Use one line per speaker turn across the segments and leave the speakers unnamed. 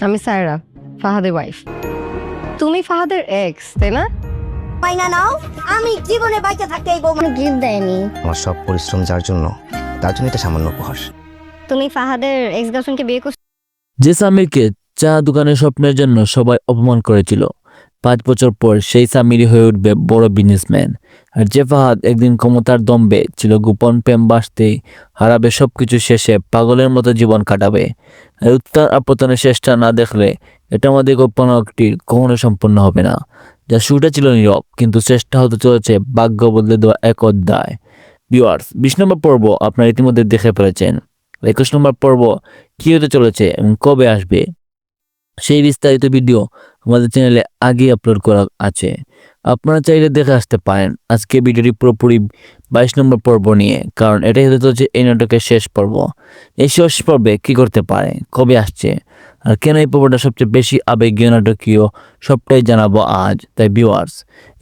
আমি সায়রা, ফাহাদের ওয়াইফ। তুমি ফাহাদের এক্স, তাই না?
মাইনা নাও, আমি জীবনে বাইচে থাকতে এই বউ
গিফট দেয়নি।
আমার সব পরিশ্রম যার জন্য, তার জন্য এটা সামান্য উপহার।
তুমি ফাহাদের এক্স গার্লফ্রেন্ডকে বিয়ে করছো?
যে সামিরকে চা দোকানের স্বপ্নের জন্য সবাই অপমান করেছিল, 5 বছর পর সেই সামিরই হয়ে উঠবে বড় বিজনেসম্যান। আর যে ফাহাদ একদিন ক্ষমতার দম্বে ছিল গোপন প্রেম বাসতেই হারাবে সবকিছু, শেষে পাগলের মতো জীবন কাটাবে। আর উত্তর আপতনের শেষটা না দেখলে এটা আমাদের কল্পনাটি কখনো সম্পূর্ণ হবে না। যা শুরুটা ছিল নীরব, কিন্তু চেষ্টা হতে চলেছে ভাগ্য বদলে দেওয়া এক অধ্যায়। ভিউয়ার্স, 20 নম্বর পর্ব আপনারা ইতিমধ্যে দেখে ফেলেছেন। 21 নম্বর পর্ব কি হতে চলেছে এবং কবে আসবে সেই বিস্তারিত ভিডিও আমাদের চ্যানেলে আগে আপলোড করা আছে, আপনারা চাইলে দেখে আসতে পারেন। আজকে ভিডিওটি পুরোপুরি 22 নম্বর পর্ব নিয়ে, কারণ এটাই হতে চলছে এই নাটকের শেষ পর্ব। এই শেষ পর্বে কি করতে পারে, কবে আসছে, আর কেন এই পর্বটা সবচেয়ে বেশি আবেগীয় নাটকীয়, সবটাই জানাবো আজ। তাই ভিউয়ার্স,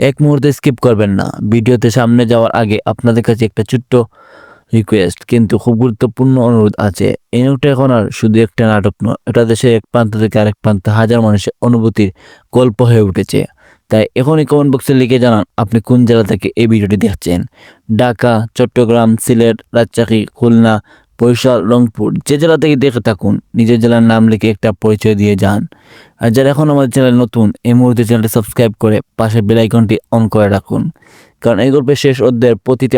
এক মুহূর্তে স্কিপ করবেন না। ভিডিওতে সামনে যাওয়ার আগে আপনাদের কাছে একটা ছোট্ট রিকোয়েস্ট, কিন্তু খুব গুরুত্বপূর্ণ অনুরোধ আছে। এই নাটকটা এখন আর শুধু একটা নাটক নয়, এটা দেশের এক প্রান্ত থেকে আরেক প্রান্তে হাজার মানুষের অনুভূতির গল্প হয়ে উঠেছে। তাই এখনই কমেন্ট বক্সে লিখে জানান আপনি কোন জেলা থেকে এই ভিডিওটি দেখছেন। ঢাকা, চট্টগ্রাম, সিলেট, রাজশাহী, খুলনা, বরিশাল, রংপুর, যে জেলা থেকে দেখে থাকুন নিজের জেলার নাম লিখে একটা পরিচয় দিয়ে যান। আর যারা এখন আমাদের চ্যানেল নতুন, এই মুহূর্তে চ্যানেলটি সাবস্ক্রাইব করে পাশে বেল আইকনটি অন করে রাখুন, কারণ এই গল্পের শেষ অধ্যায়ের প্রতিটি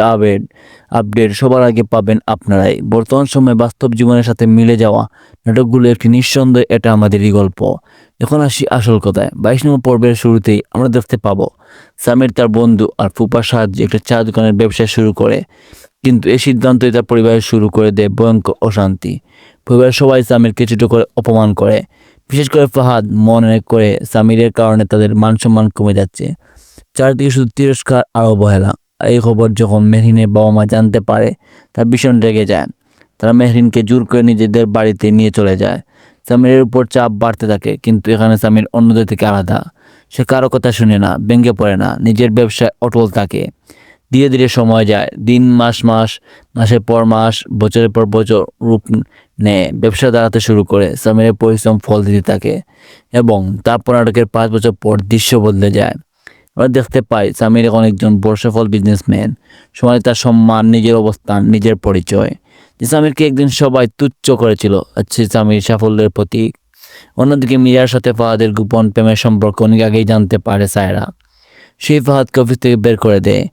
আপডেট সবার আগে পাবেন আপনারাই। বর্তমান সময়ে বাস্তব জীবনের সাথে মিলে যাওয়া নাটকগুলো একটি নিঃসন্দেহে এটা আমাদেরই গল্প। এখন আসি আসল কথায়। 22 নম্বর পর্বের শুরুতেই আমরা দেখতে পাবো সামির তার বন্ধু আর ফুপার সাহায্যে একটা চা দোকানের ব্যবসা শুরু করে, কিন্তু এই সিদ্ধান্তই তার পরিবারের শুরু করে দেয় ভয়ঙ্কর অশান্তি। পরিবারের সবাই সামিরকে ছোট করে অপমান করে, বিশেষ করে ফাহাদ মনে করে সামিরের কারণে তাদের মান সম্মান কমে যাচ্ছে। চারদিকে শুধু তিরস্কার আর অবহেলা। এই খবর যখন মেহরিনের বাবা মা জানতে পারে, তার ভীষণ রেগে যায়। তারা মেহরিনকে জোর করে নিজেদের বাড়িতে নিয়ে চলে যায়। সামিরের উপর চাপ বাড়তে থাকে, কিন্তু এখানে সামির অন্যদের থেকে আলাদা। সে কারো কথা শুনে না, ভেঙে পড়ে না, নিজের ব্যবসায় অটল থাকে। ধীরে ধীরে সময় যায়, দিন মাসের পর মাস, বছরের পর বছর রূপ নেয়। ব্যবসা দাঁড়াতে শুরু করে, সামিরের পরিশ্রম ফল দিতে থাকে, এবং তারপর নাটকের 5 বছর পর দৃশ্য বদলে যায়। আমরা দেখতে পাই সামির এখন একজন বর্ষফল বিজনেসম্যান। সমাজে তার সম্মান, নিজের অবস্থান, নিজের পরিচয়। যে সামিরকে একদিন সবাই তুচ্ছ করেছিল, সে সামির সাফল্যের প্রতীক। অন্যদিকে মিরার সাথে ফাহাদের গোপন প্রেমের সম্পর্ক অনেক আগেই জানতে পারে সায়রা। সেই ফাহাদকে অফিস থেকে বের করে দেয়।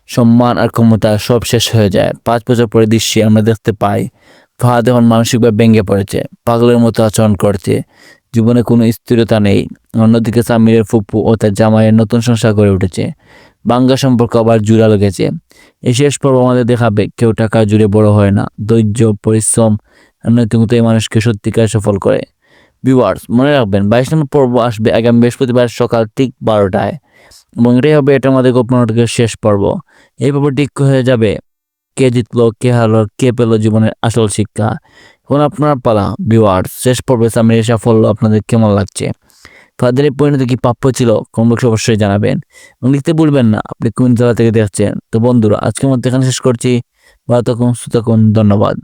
সম্মান আর ক্ষমতা সব শেষ হয়ে যায়। 5 বছর পরে দৃশ্যে আমরা দেখতে পাই ফাহাদ এখন মানসিকভাবে ভেঙে পড়েছে, পাগলের মতো আচরণ করছে, জীবনে কোনো স্থিরতা নেই। অন্যদিকে সামিরের ফুপু ও তার জামাইয়ের নতুন সংসার গড়ে উঠেছে, বাঙ্গা সম্পর্ক আবার জোড়া লেগেছে। এই শেষ পর্ব আমাদের দেখাবে কেউ টাকা জুড়ে বড় হয় না, ধৈর্য, পরিশ্রম আর নৈতিকতা এই মানুষকে সত্যিকার সফল করে। ভিউয়ার্স, মনে রাখবেন 22 নম্বর পর্ব আসবে আগামী বৃহস্পতিবার সকাল ঠিক 12টায়, এবং এটাই হবে এটা আমাদের গল্প নাটকের শেষ পর্ব। এই পর্ব ঠিক হয়ে যাবে কে জিতলো, কে হারলো, কে পেলো জীবনের আসল শিক্ষা। এখন আপনার পালা ভিউয়ার্স, শেষ পর্বে সামিরের সাফল্য আপনাদের কেমন লাগছে? ফাহাদের এই পরিণতি কি প্রাপ্য ছিল? কমেন্ট বক্সে অবশ্যই জানাবেন, এবং লিখতে ভুলবেন না আপনি কোন জায়গা থেকে দেখছেন। তো বন্ধুরা, আজকের মধ্যে এখানে শেষ করছি। ভালো থাকুন, সুস্থ থাকুন, ধন্যবাদ।